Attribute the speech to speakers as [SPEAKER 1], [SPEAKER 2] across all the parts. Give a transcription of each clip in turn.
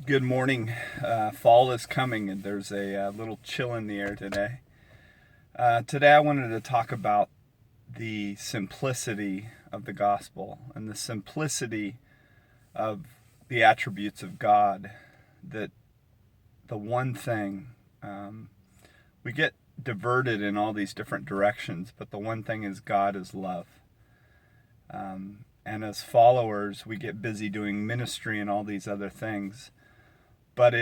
[SPEAKER 1] Good morning. Fall is coming, and there's a little chill in the air today. Today, I wanted to talk about the simplicity of the gospel and the simplicity of the attributes of God. That the one thing, we get diverted in all these different directions, but the one thing is God is love. And as followers, we get busy doing ministry and all these other things. But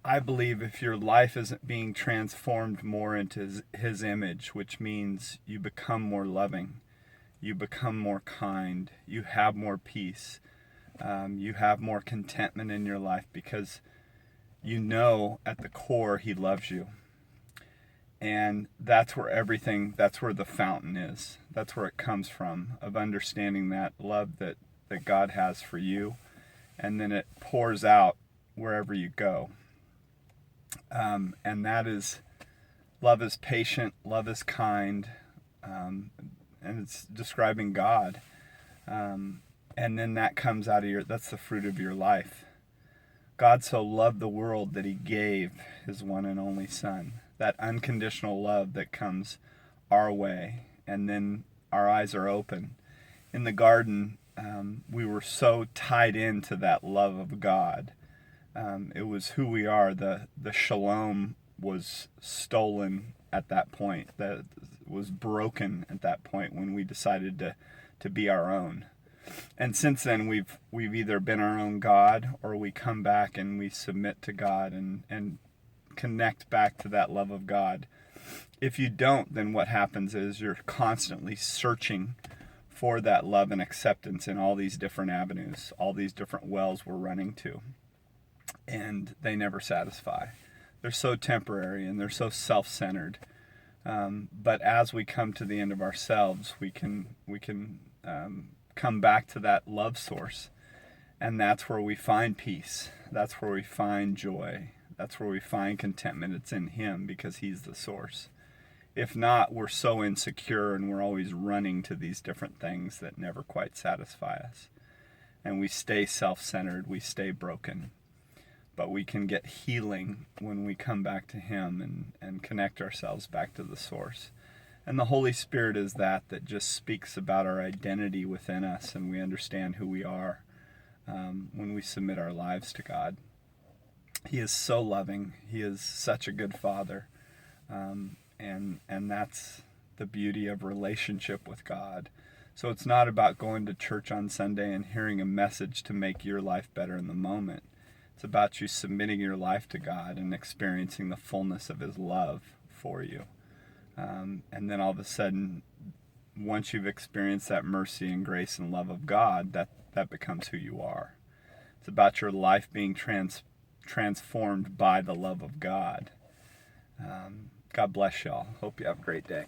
[SPEAKER 1] I believe if your life isn't being transformed more into his image, which means you become more loving, you become more kind, you have more peace, you have more contentment in your life because you know at the core he loves you. And that's where the fountain is. That's where it comes from, of understanding that love that God has for you. And then it pours out wherever you go. And that is, love is patient, love is kind, and it's describing God. And then that comes out of that's the fruit of your life. God so loved the world that he gave his one and only Son. That unconditional love that comes our way, and then our eyes are open. In the garden, we were so tied into that love of God. It was who we are. The shalom was stolen at that point. That was broken at that point when we decided to be our own. And since then, we've either been our own God, or we come back and we submit to God and connect back to that love of God. If you don't, then what happens is you're constantly searching for that love and acceptance in all these different avenues, all these different wells we're running to. And they never satisfy. They're so temporary and they're so self-centered. But as we come to the end of ourselves, we can come back to that love source, and that's where we find peace. That's where we find joy. That's where we find contentment. It's in him because he's the source. If not, we're so insecure and we're always running to these different things that never quite satisfy us. And we stay self-centered. We stay broken. But we can get healing when we come back to him and connect ourselves back to the source. And the Holy Spirit is that just speaks about our identity within us, and we understand who we are when we submit our lives to God. He is so loving. He is such a good Father. And that's the beauty of relationship with God. So it's not about going to church on Sunday and hearing a message to make your life better in the moment. It's about you submitting your life to God and experiencing the fullness of his love for you. And then all of a sudden, once you've experienced that mercy and grace and love of God, that becomes who you are. It's about your life being transformed by the love of God. God bless y'all. Hope you have a great day.